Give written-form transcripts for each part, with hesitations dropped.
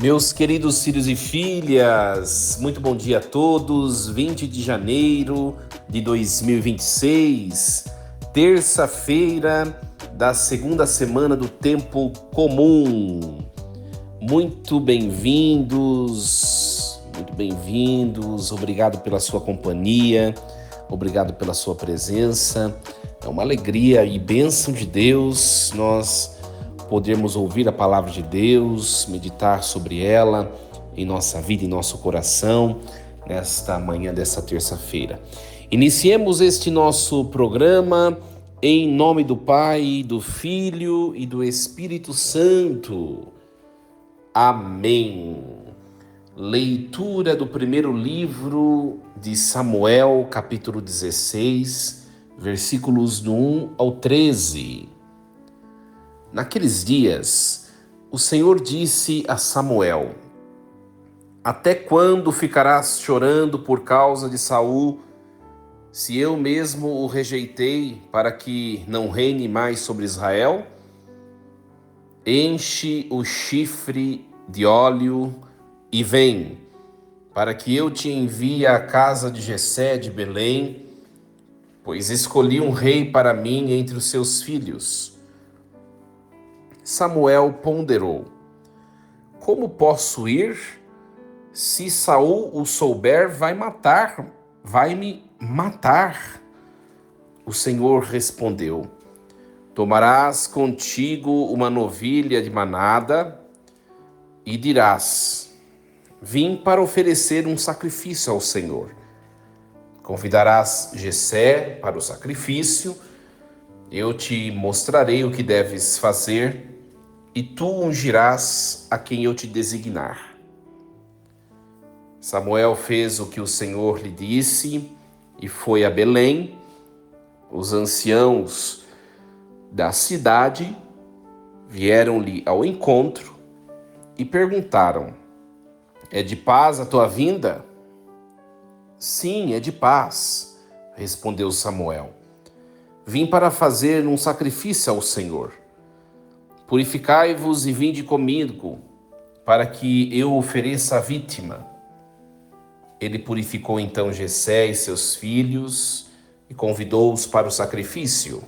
Meus queridos filhos e filhas, muito bom dia a todos. 20 de janeiro de 2026, terça-feira da segunda semana do tempo comum. Muito bem-vindos, muito bem-vindos. Obrigado pela sua companhia, obrigado pela sua presença. É uma alegria e bênção de Deus nós podermos ouvir a palavra de Deus, meditar sobre ela em nossa vida, em nosso coração, nesta manhã dessa terça-feira. Iniciemos este nosso programa em nome do Pai, do Filho e do Espírito Santo. Amém. Leitura do primeiro livro de Samuel, capítulo 16, versículos do 1 ao 13. Naqueles dias, o Senhor disse a Samuel: Até quando ficarás chorando por causa de Saul, se eu mesmo o rejeitei para que não reine mais sobre Israel? Enche o chifre de óleo e vem, para que eu te envie à casa de Jessé de Belém, pois escolhi um rei para mim entre os seus filhos. Samuel ponderou: Como posso ir? Se Saul o souber, vai me matar. O Senhor respondeu: Tomarás contigo uma novilha de manada e dirás: Vim para oferecer um sacrifício ao Senhor. Convidarás Jessé para o sacrifício. Eu te mostrarei o que deves fazer, e tu ungirás a quem eu te designar. Samuel fez o que o Senhor lhe disse e foi a Belém. Os anciãos da cidade vieram-lhe ao encontro e perguntaram: É de paz a tua vinda? Sim, é de paz, respondeu Samuel. Vim para fazer um sacrifício ao Senhor. Purificai-vos e vinde comigo, para que eu ofereça a vítima. Ele purificou então Jessé e seus filhos e convidou-os para o sacrifício.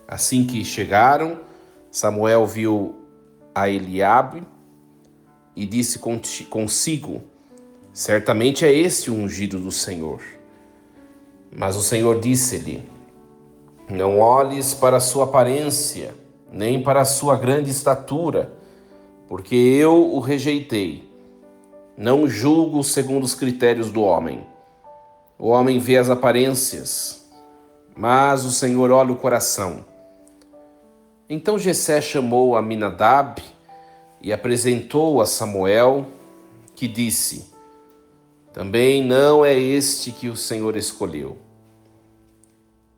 Assim que chegaram, Samuel viu a Eliabe e disse consigo: Certamente é este o ungido do Senhor. Mas o Senhor disse-lhe: Não olhes para a sua aparência, nem para a sua grande estatura, porque eu o rejeitei. Não julgo segundo os critérios do homem. O homem vê as aparências, mas o Senhor olha o coração. Então Jessé chamou Aminadab e apresentou a Samuel, que disse: Também não é este que o Senhor escolheu.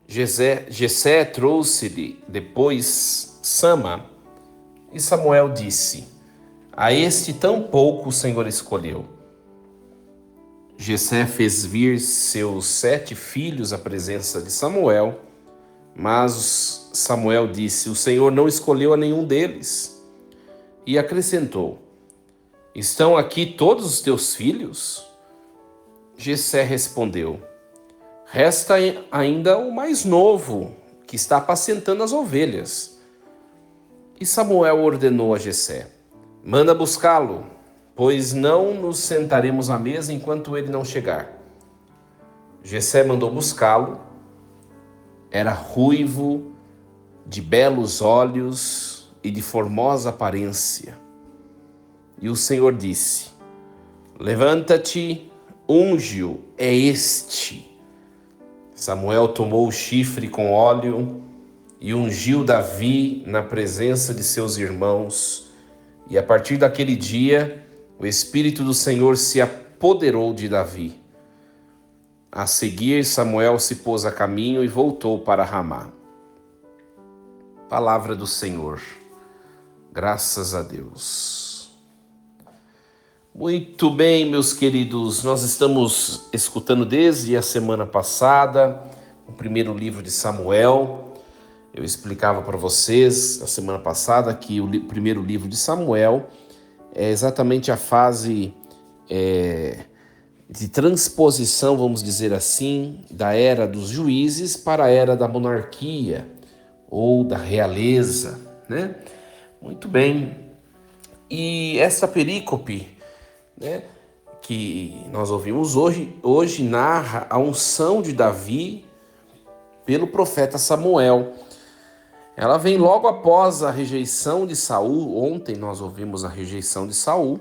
Jessé trouxe-lhe depois Sama, e Samuel disse: A este tampouco o Senhor escolheu. Jessé fez vir seus 7 filhos à presença de Samuel, mas Samuel disse: O Senhor não escolheu a nenhum deles. E acrescentou: Estão aqui todos os teus filhos? Jessé respondeu: Resta ainda o mais novo, que está apacentando as ovelhas. E Samuel ordenou a Jessé: Manda buscá-lo, pois não nos sentaremos à mesa enquanto ele não chegar. Jessé mandou buscá-lo. Era ruivo, de belos olhos e de formosa aparência. E o Senhor disse: Levanta-te, unge-o, é este. Samuel tomou o chifre com óleo e ungiu Davi na presença de seus irmãos. E a partir daquele dia, o Espírito do Senhor se apoderou de Davi. A seguir, Samuel se pôs a caminho e voltou para Ramá. Palavra do Senhor. Graças a Deus. Muito bem, meus queridos, nós estamos escutando desde a semana passada o primeiro livro de Samuel. Eu explicava para vocês na semana passada que o primeiro livro de Samuel é exatamente a fase de transposição, vamos dizer assim, da era dos juízes para a era da monarquia ou da realeza, né? Muito bem. E essa perícope, né, que nós ouvimos hoje narra a unção de Davi pelo profeta Samuel. Ela vem logo após a rejeição de Saul. Ontem nós ouvimos a rejeição de Saul.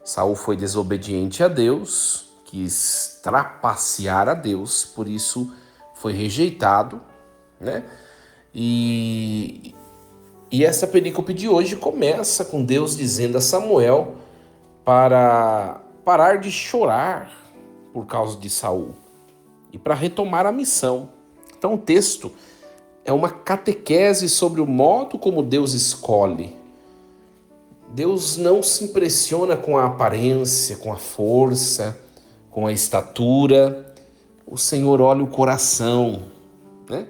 Saul foi desobediente a Deus, quis trapacear a Deus, por isso foi rejeitado, né? E essa perícope de hoje começa com Deus dizendo a Samuel para parar de chorar por causa de Saul e para retomar a missão. Então o texto é uma catequese sobre o modo como Deus escolhe. Deus não se impressiona com a aparência, com a força, com a estatura. O Senhor olha o coração, né?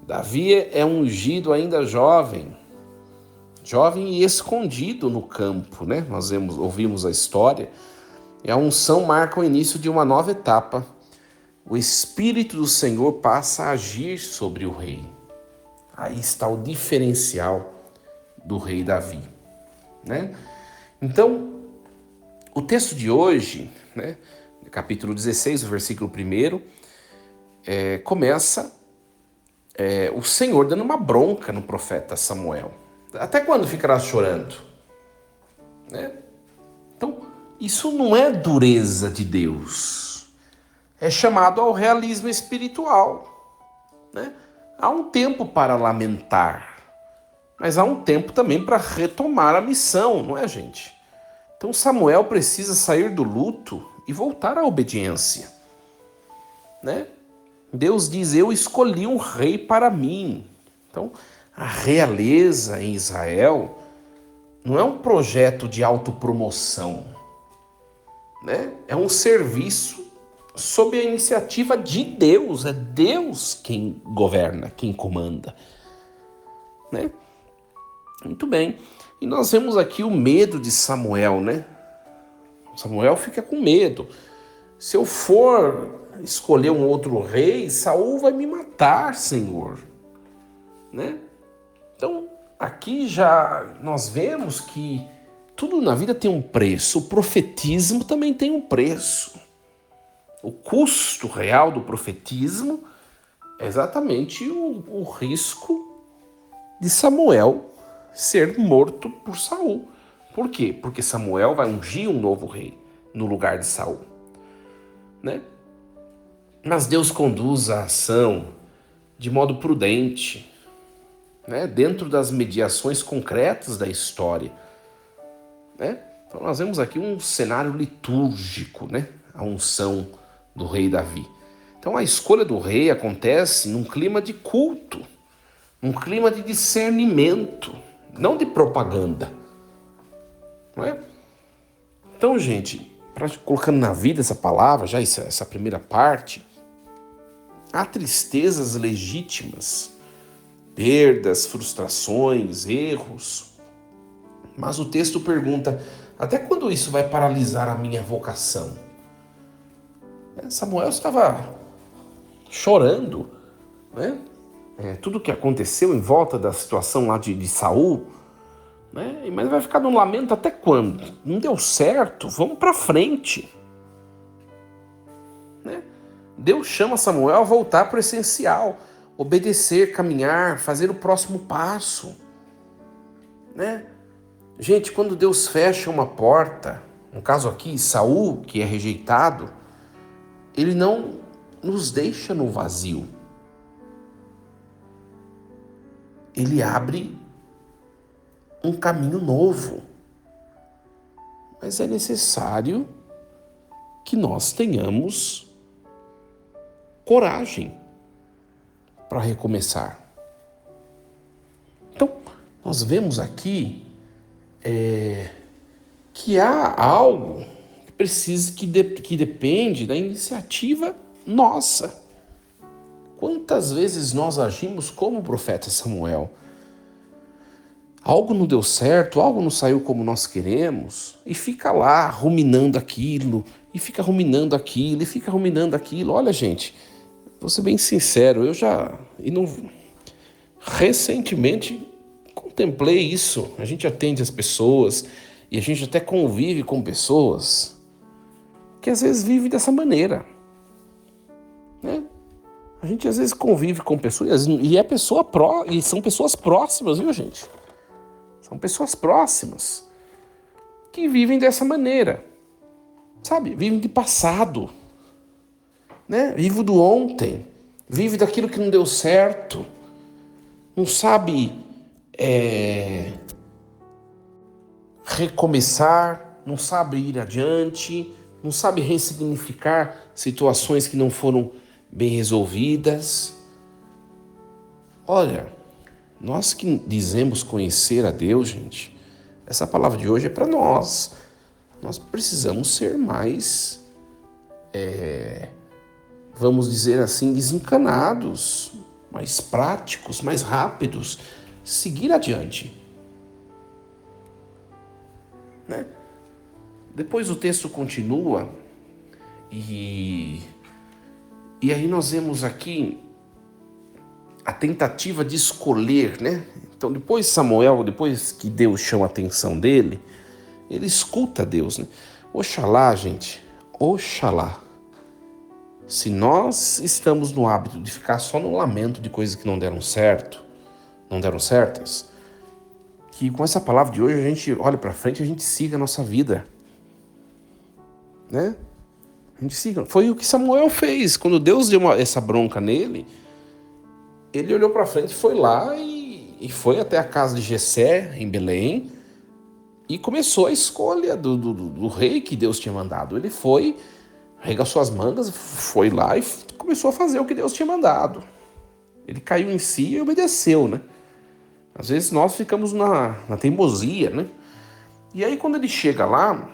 Davi é ungido ainda jovem e escondido no campo, né? Nós ouvimos a história. E a unção marca o início de uma nova etapa. O Espírito do Senhor passa a agir sobre o rei. Aí está o diferencial do rei Davi, né? Então, o texto de hoje, né, capítulo 16, o versículo 1, começa o Senhor dando uma bronca no profeta Samuel. Até quando ficarás chorando? Né? Então, isso não é dureza de Deus. É chamado ao realismo espiritual, né? Há um tempo para lamentar, mas há um tempo também para retomar a missão, não é, gente? Então Samuel precisa sair do luto e voltar à obediência, né? Deus diz: eu escolhi um rei para mim. Então, a realeza em Israel não é um projeto de autopromoção, né? É um serviço sob a iniciativa de Deus. É Deus quem governa, quem comanda, né? Muito bem. E nós vemos aqui o medo de Samuel, né? Samuel fica com medo. Se eu for escolher um outro rei, Saul vai me matar, Senhor, né? Então, aqui já nós vemos que tudo na vida tem um preço. O profetismo também tem um preço. O custo real do profetismo é exatamente o risco de Samuel ser morto por Saul. Por quê? Porque Samuel vai ungir um novo rei no lugar de Saul, né? Mas Deus conduz a ação de modo prudente, né? Dentro das mediações concretas da história, né? Então nós vemos aqui um cenário litúrgico, né? A unção do rei Davi. Então a escolha do rei acontece num clima de culto, num clima de discernimento, não de propaganda, não é? Então, gente, colocando na vida essa palavra, já essa primeira parte, há tristezas legítimas, perdas, frustrações, erros, mas o texto pergunta: até quando isso vai paralisar a minha vocação? Samuel estava chorando, né? Tudo que aconteceu em volta da situação lá de Saul, né? Mas vai ficar no lamento até quando? Não deu certo, vamos para frente, né? Deus chama Samuel a voltar para o essencial, obedecer, caminhar, fazer o próximo passo, né? Gente, quando Deus fecha uma porta, no caso aqui, Saul, que é rejeitado, ele não nos deixa no vazio. Ele abre um caminho novo. Mas é necessário que nós tenhamos coragem para recomeçar. Então, nós vemos aqui que há algo que depende da iniciativa nossa. Quantas vezes nós agimos como o profeta Samuel? algo não deu certo, algo não saiu como nós queremos, e fica lá ruminando aquilo, e fica ruminando aquilo, e fica ruminando aquilo. Olha, gente, vou ser bem sincero, recentemente contemplei isso. A gente atende as pessoas e a gente até convive com pessoas que às vezes vivem dessa maneira, né? A gente às vezes convive com pessoas e são pessoas próximas, viu, gente? São pessoas próximas que vivem dessa maneira, sabe? Vivem de passado, né? Vive do ontem, vive daquilo que não deu certo, não sabe recomeçar, não sabe ir adiante, não sabe ressignificar situações que não foram bem resolvidas. Olha, nós que dizemos conhecer a Deus, gente, essa palavra de hoje é para nós. Nós precisamos ser mais, vamos dizer assim, desencanados, mais práticos, mais rápidos, seguir adiante, né? Depois o texto continua e aí nós vemos aqui a tentativa de escolher, né? Então depois Samuel, depois que Deus chama a atenção dele, ele escuta Deus, né? Oxalá, gente, oxalá, se nós estamos no hábito de ficar só no lamento de coisas que não deram certo, não deram certas, que com essa palavra de hoje a gente olha para frente e a gente siga a nossa vida, né? A gente siga. Foi o que Samuel fez. Quando Deus deu essa bronca nele, ele olhou para frente, foi lá e foi até a casa de Jessé, em Belém, e começou a escolha do rei que Deus tinha mandado. Ele foi, arregaçou as mangas, foi lá e começou a fazer o que Deus tinha mandado. Ele caiu em si e obedeceu, né? Às vezes nós ficamos na teimosia, né? E aí quando ele chega lá,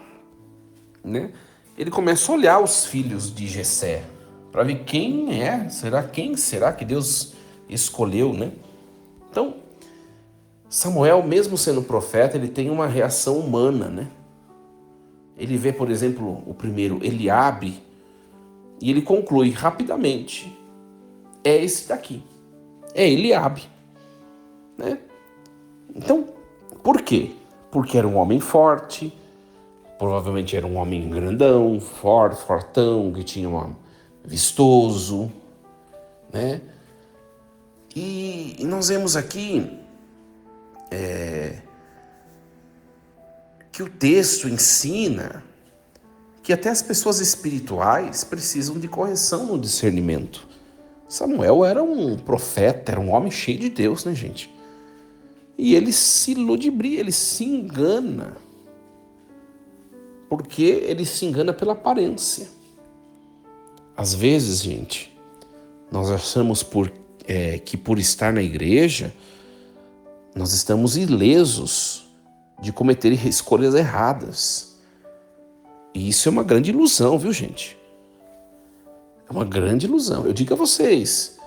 né? Ele começa a olhar os filhos de Jessé para ver quem será que Deus escolheu, né? Então, Samuel, mesmo sendo profeta, ele tem uma reação humana, né? Ele vê, por exemplo, o primeiro, Eliabe, e ele conclui rapidamente: é esse daqui, é Eliabe, né? Então, por quê? Porque era um homem forte, provavelmente era um homem grandão, forte, fortão, que tinha vistoso, né? E nós vemos aqui que o texto ensina que até as pessoas espirituais precisam de correção no discernimento. Samuel era um profeta, era um homem cheio de Deus, né, gente? E ele se ludibria, ele se engana, porque ele se engana pela aparência. Às vezes, gente, nós achamos que por estar na igreja, nós estamos ilesos de cometer escolhas erradas. E isso é uma grande ilusão, viu, gente? É uma grande ilusão. Eu digo a vocês,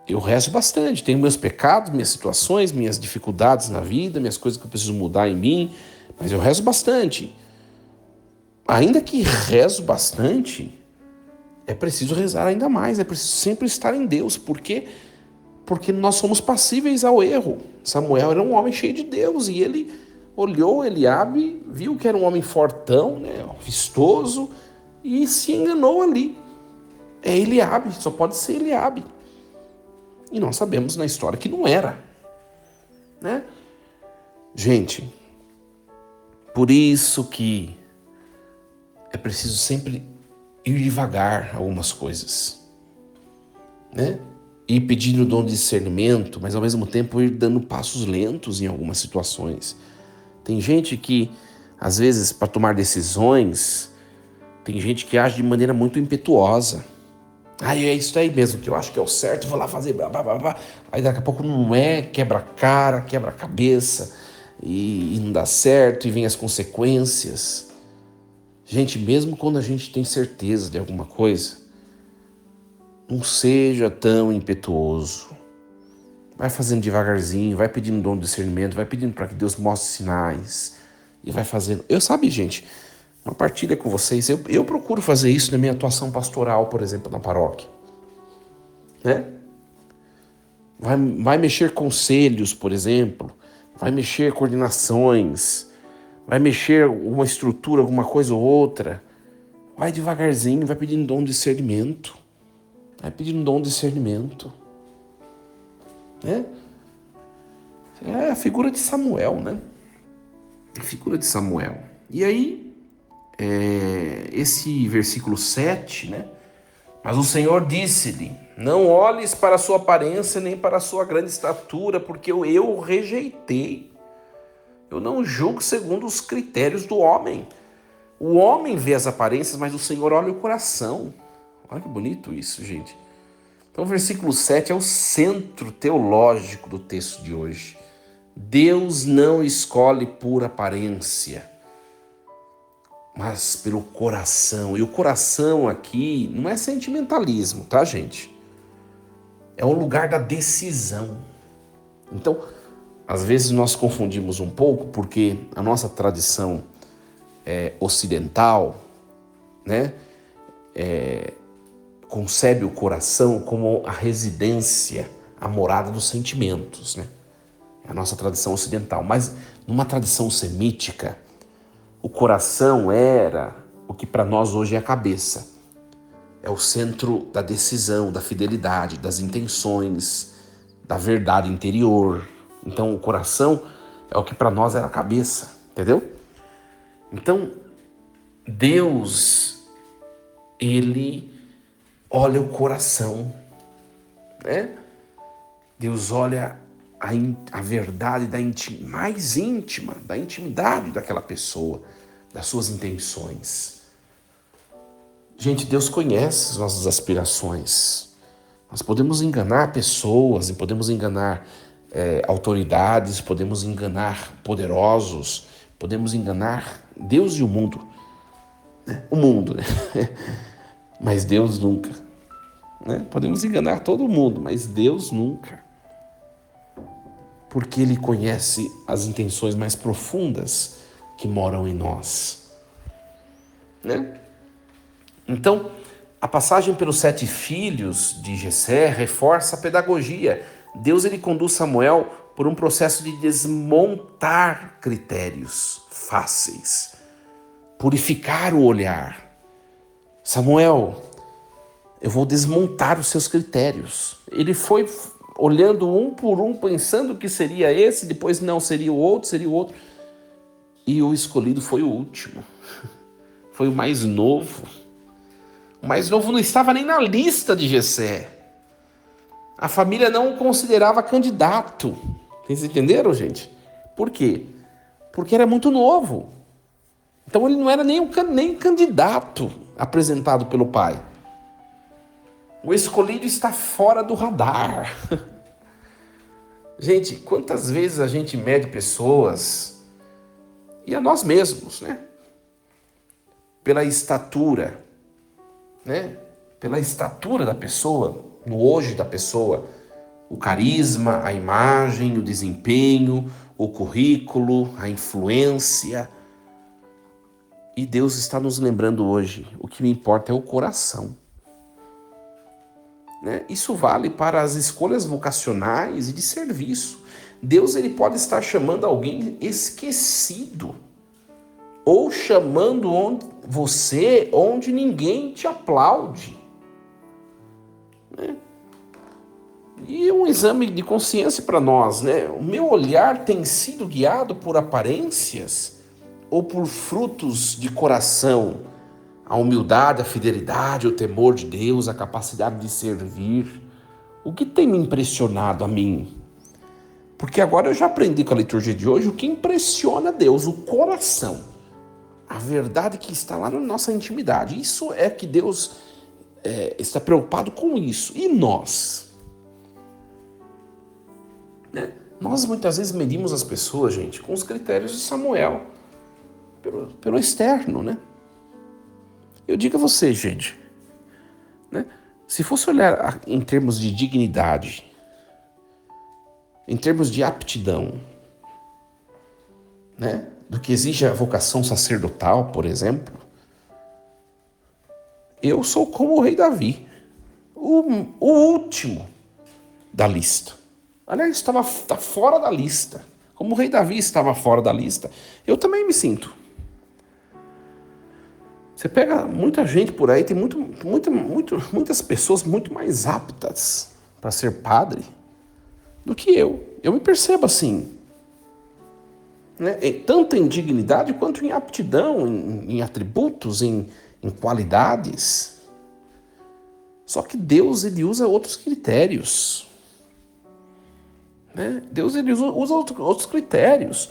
eu rezo bastante, tenho meus pecados, minhas situações, minhas dificuldades na vida, minhas coisas que eu preciso mudar em mim, mas eu rezo bastante. Ainda que rezo bastante, é preciso rezar ainda mais, é preciso sempre estar em Deus, porque nós somos passíveis ao erro. Samuel era um homem cheio de Deus e ele olhou Eliabe, viu que era um homem fortão, né, vistoso, e se enganou ali. É Eliabe, só pode ser Eliabe. E nós sabemos na história que não era, né? Gente, por isso que é preciso sempre ir devagar algumas coisas, né? Ir pedindo o dom de discernimento, mas ao mesmo tempo ir dando passos lentos em algumas situações. Tem gente que, às vezes, para tomar decisões, tem gente que age de maneira muito impetuosa. É isso aí mesmo que eu acho que é o certo, vou lá fazer, blá, blá, blá, blá. Aí daqui a pouco não é, quebra a cara, quebra a cabeça, e não dá certo, e vem as consequências. Gente, mesmo quando a gente tem certeza de alguma coisa, não seja tão impetuoso. Vai fazendo devagarzinho, vai pedindo dom de discernimento, vai pedindo para que Deus mostre sinais e vai fazendo. Eu, sabe, gente, uma partilha com vocês, eu procuro fazer isso na minha atuação pastoral, por exemplo, na paróquia, né? Vai mexer conselhos, por exemplo, vai mexer coordenações, vai mexer uma estrutura, alguma coisa ou outra. Vai devagarzinho, vai pedindo dom de discernimento. Vai pedindo dom de discernimento. Né? É a figura de Samuel, né? A figura de Samuel. E aí, esse versículo 7, né? Mas o Senhor disse-lhe: não olhes para a sua aparência nem para a sua grande estatura, porque eu o rejeitei. Eu não julgo segundo os critérios do homem. O homem vê as aparências, mas o Senhor olha o coração. Olha que bonito isso, gente. Então o versículo 7 é o centro teológico do texto de hoje. Deus não escolhe por aparência, mas pelo coração. E o coração aqui não é sentimentalismo, tá, gente? É o lugar da decisão. Então, às vezes nós confundimos um pouco, porque a nossa tradição ocidental, né, concebe o coração como a residência, a morada dos sentimentos, né? É a nossa tradição ocidental. Mas numa tradição semítica, o coração era o que para nós hoje é a cabeça. É o centro da decisão, da fidelidade, das intenções, da verdade interior. Então o coração é o que para nós era a cabeça, entendeu? Então Deus, ele olha o coração, né? Deus olha a verdade mais íntima, da intimidade daquela pessoa, das suas intenções. Gente, Deus conhece as nossas aspirações. Nós podemos enganar pessoas, e podemos enganar autoridades, podemos enganar poderosos, podemos enganar Deus e o mundo. Né? O mundo, né? Mas Deus nunca. Né? Podemos enganar todo mundo, mas Deus nunca. Porque Ele conhece as intenções mais profundas que moram em nós. Né? Então, a passagem pelos 7 filhos de Jessé reforça a pedagogia. Deus ele conduz Samuel por um processo de desmontar critérios fáceis, purificar o olhar. Samuel, eu vou desmontar os seus critérios. Ele foi olhando um por um, pensando que seria esse, depois não, seria o outro. E o escolhido foi o último. Foi o mais novo. O mais novo não estava nem na lista de Jessé. A família não o considerava candidato. Vocês entenderam, gente? Por quê? Porque era muito novo. Então ele não era nem candidato apresentado pelo pai. O escolhido está fora do radar. Gente, quantas vezes a gente mede pessoas, e a nós mesmos, né? Pela estatura, né? Pela estatura da pessoa, no hoje da pessoa, o carisma, a imagem, o desempenho, o currículo, a influência. E Deus está nos lembrando hoje, o que me importa é o coração. Né? Isso vale para as escolhas vocacionais e de serviço. Deus ele pode estar chamando alguém esquecido, ou chamando você onde ninguém te aplaude. Né? E um exame de consciência para nós, né? O meu olhar tem sido guiado por aparências ou por frutos de coração? A humildade, a fidelidade, o temor de Deus, a capacidade de servir. O que tem me impressionado a mim? Porque agora eu já aprendi com a liturgia de hoje o que impressiona Deus, o coração. A verdade que está lá na nossa intimidade. Isso é que Deus está preocupado com isso. E nós? Né? Nós muitas vezes medimos as pessoas, gente, com os critérios de Samuel. Pelo externo, né? Eu digo a você, gente, né? Se fosse olhar em termos de dignidade, em termos de aptidão, né, do que exige a vocação sacerdotal, por exemplo, eu sou como o rei Davi, o último da lista. Aliás, está fora da lista. Como o rei Davi estava fora da lista, eu também me sinto. Você pega muita gente por aí, tem muitas pessoas muito mais aptas para ser padre do que eu. Eu me percebo assim, né? Tanto em dignidade quanto em aptidão, em atributos, em qualidades. Só que Deus, ele usa outros critérios. Né? Deus, ele usa outros critérios.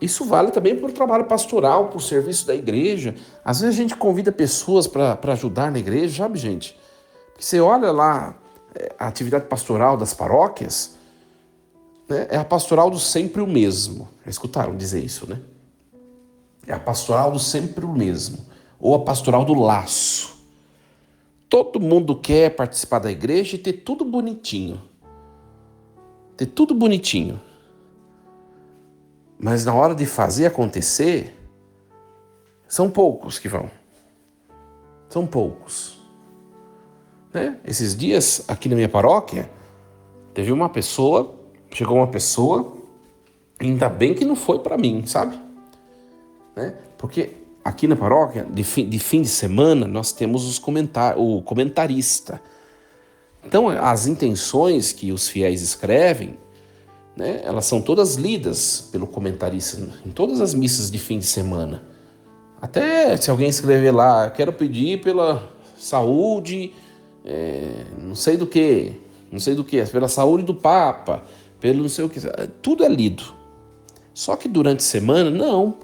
Isso vale também para o trabalho pastoral, para o serviço da igreja. Às vezes a gente convida pessoas para ajudar na igreja, sabe, gente? Porque você olha lá a atividade pastoral das paróquias, né? É a pastoral do sempre o mesmo. Já escutaram dizer isso, né? É a pastoral do sempre o mesmo. Ou a pastoral do laço. Todo mundo quer participar da igreja e ter tudo bonitinho. Ter tudo bonitinho. Mas na hora de fazer acontecer, são poucos que vão. São poucos. Né? Esses dias, aqui na minha paróquia, chegou uma pessoa, ainda bem que não foi para mim, sabe? Né? Porque aqui na paróquia, de fim de semana, nós temos o comentarista. Então, as intenções que os fiéis escrevem, né, elas são todas lidas pelo comentarista em todas as missas de fim de semana. Até se alguém escrever lá, quero pedir pela saúde, não sei do que, pela saúde do Papa, pelo não sei o que, tudo é lido. Só que durante a semana, não,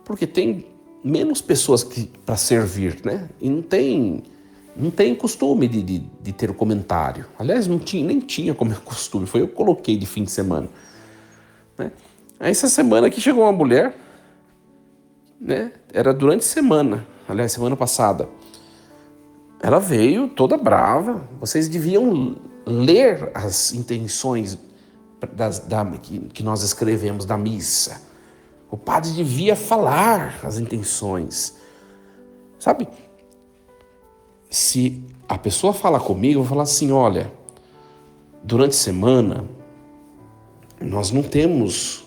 porque tem menos pessoas para servir, né? E não tem costume de ter o comentário. Aliás, nem tinha como costume, foi eu que coloquei de fim de semana. Né? Aí essa semana aqui chegou uma mulher, né? Era durante a semana, aliás, semana passada. Ela veio toda brava. Vocês deviam ler as intenções que nós escrevemos da missa. O padre devia falar as intenções. Sabe? Se a pessoa falar comigo, eu vou falar assim, olha, durante a semana, nós não temos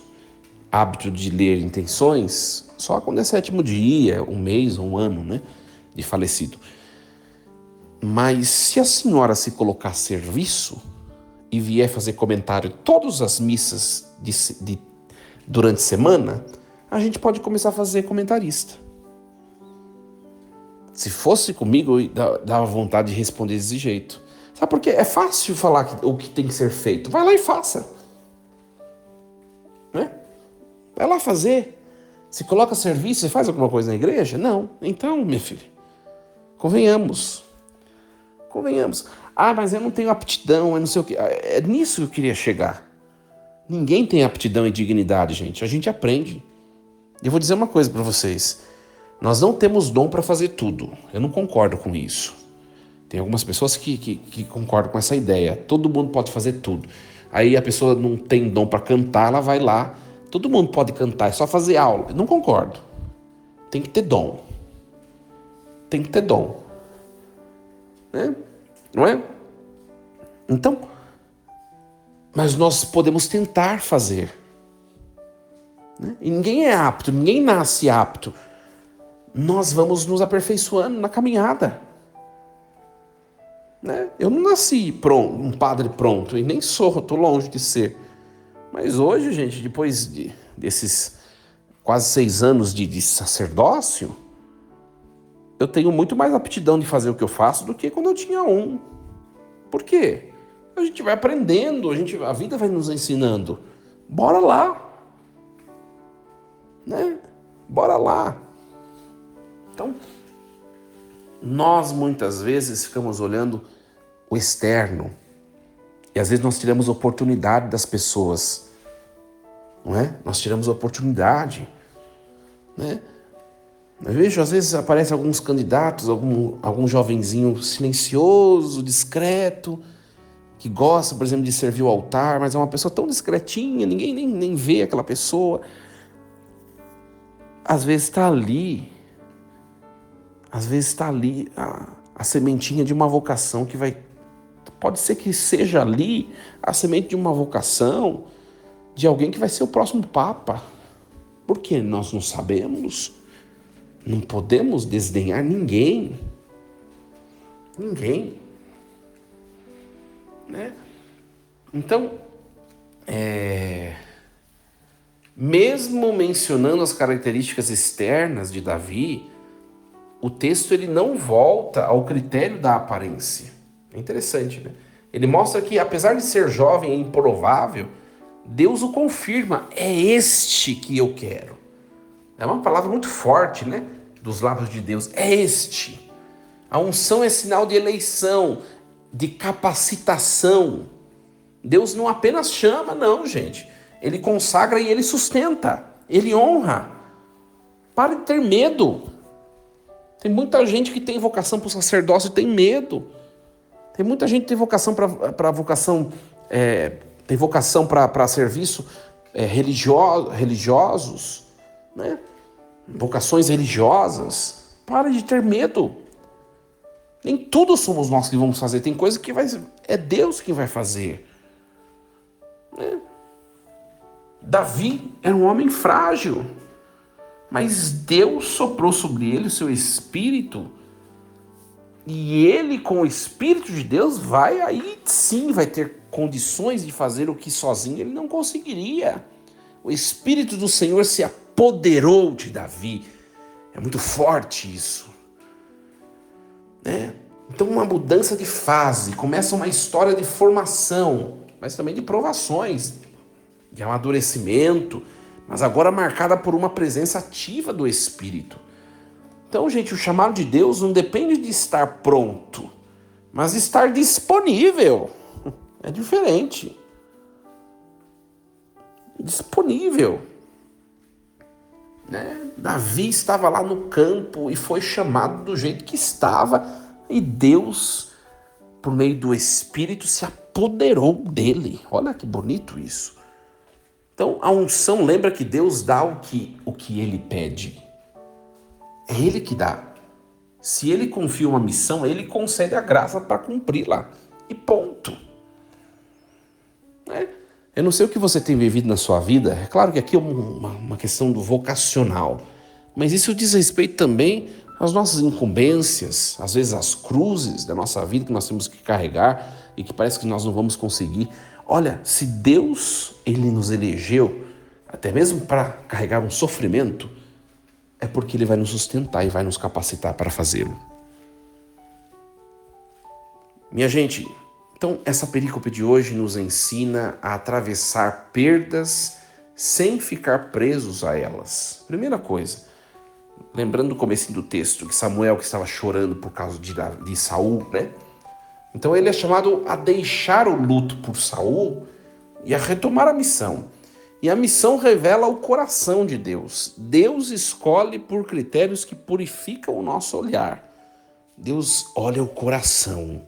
hábito de ler intenções só quando é 7º dia, um mês, um ano, né, de falecido. Mas se a senhora se colocar a serviço e vier fazer comentário todas as missas durante a semana, a gente pode começar a fazer comentarista. Se fosse comigo, eu dava vontade de responder desse jeito. Sabe por quê? É fácil falar o que tem que ser feito. Vai lá e faça. Né? Vai lá fazer. Se coloca a serviço, você faz alguma coisa na igreja? Não. Então, minha filha, convenhamos. Ah, mas eu não tenho aptidão, eu não sei o quê. É nisso que eu queria chegar. Ninguém tem aptidão e dignidade, gente. A gente aprende. E eu vou dizer uma coisa para vocês. Nós não temos dom para fazer tudo. Eu não concordo com isso. Tem algumas pessoas que concordam com essa ideia. Todo mundo pode fazer tudo. Aí a pessoa não tem dom para cantar, ela vai lá. Todo mundo pode cantar, é só fazer aula. Eu não concordo. Tem que ter dom. Né? Não é? Então, mas nós podemos tentar fazer. Né? E ninguém é apto, ninguém nasce apto. Nós vamos nos aperfeiçoando na caminhada. Né? Eu não nasci pronto, um padre pronto, e nem sou, estou longe de ser. Mas hoje, gente, depois desses quase 6 anos de sacerdócio, eu tenho muito mais aptidão de fazer o que eu faço do que quando eu tinha 1. Por quê? A gente vai aprendendo, a vida vai nos ensinando. Bora lá. Né? Bora lá. Então, nós muitas vezes ficamos olhando o externo e às vezes nós tiramos oportunidade das pessoas, não é? Nós tiramos oportunidade, né? Eu vejo, às vezes aparecem alguns candidatos, algum jovenzinho silencioso, discreto, que gosta, por exemplo, de servir o altar, mas é uma pessoa tão discretinha, ninguém nem vê aquela pessoa. Às vezes está ali a sementinha de uma vocação que vai... Pode ser que seja ali a semente de uma vocação de alguém que vai ser o próximo Papa. Porque nós não sabemos, não podemos desdenhar ninguém. Ninguém. Né? Então, mesmo mencionando as características externas de Davi, o texto ele não volta ao critério da aparência. É interessante, né? Ele mostra que, apesar de ser jovem e improvável, Deus o confirma. É este que eu quero. É uma palavra muito forte, né? Dos lábios de Deus. É este. A unção é sinal de eleição, de capacitação. Deus não apenas chama, não, gente. Ele consagra e ele sustenta. Ele honra. Pare de ter medo. Tem muita gente que tem vocação para o sacerdócio e tem medo. Tem muita gente que tem vocação para vocação, tem vocação para serviço religiosos, né? Vocações religiosas. Pare de ter medo. Nem tudo somos nós que vamos fazer. Tem coisa que é Deus quem vai fazer. Né? Davi era um homem frágil, mas Deus soprou sobre ele o seu espírito, e ele, com o espírito de Deus, aí sim vai ter condições de fazer o que sozinho ele não conseguiria. O espírito do Senhor se apoderou de Davi. É muito forte isso. Né? Então, uma mudança de fase, começa uma história de formação, mas também de provações, de amadurecimento, mas agora marcada por uma presença ativa do Espírito. Então, gente, o chamado de Deus não depende de estar pronto, mas estar disponível. É diferente. Disponível. Né? Davi estava lá no campo e foi chamado do jeito que estava, e Deus, por meio do Espírito, se apoderou dele. Olha que bonito isso. Então, a unção lembra que Deus dá o que ele pede. É ele que dá. Se ele confia uma missão, ele concede a graça para cumpri-la. E ponto. Eu não sei o que você tem vivido na sua vida. É claro que aqui é uma questão do vocacional. Mas isso diz respeito também às nossas incumbências, às vezes às cruzes da nossa vida que nós temos que carregar e que parece que nós não vamos conseguir. Olha, se Deus ele nos elegeu, até mesmo para carregar um sofrimento, é porque ele vai nos sustentar e vai nos capacitar para fazê-lo. Minha gente, então essa perícope de hoje nos ensina a atravessar perdas sem ficar presos a elas. Primeira coisa, lembrando do comecinho do texto, que Samuel que estava chorando por causa de Saul, né? Então ele é chamado a deixar o luto por Saul e a retomar a missão. E a missão revela o coração de Deus. Deus escolhe por critérios que purificam o nosso olhar. Deus olha o coração.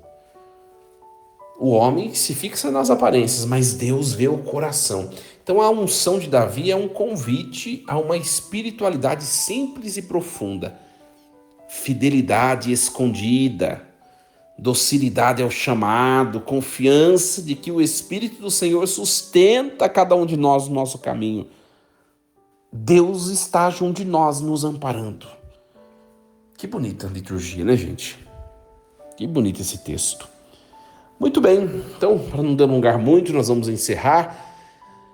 O homem se fixa nas aparências, mas Deus vê o coração. Então a unção de Davi é um convite a uma espiritualidade simples e profunda. Fidelidade escondida, docilidade ao chamado, confiança de que o Espírito do Senhor sustenta cada um de nós no nosso caminho. Deus está junto de nós, nos amparando. Que bonita a liturgia, né, gente? Que bonito esse texto. Muito bem, então, para não delongar muito, nós vamos encerrar.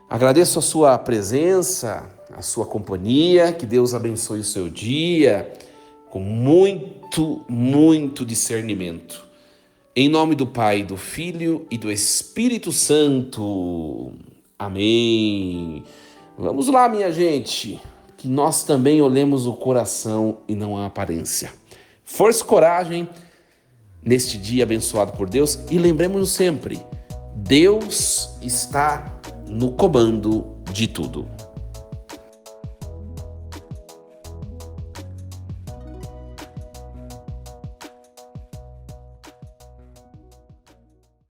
Agradeço a sua presença, a sua companhia, que Deus abençoe o seu dia com muito, muito discernimento. Em nome do Pai, do Filho e do Espírito Santo. Amém. Vamos lá, minha gente, que nós também olhemos o coração e não a aparência. Força e coragem neste dia abençoado por Deus, e lembremos-nos sempre, Deus está no comando de tudo.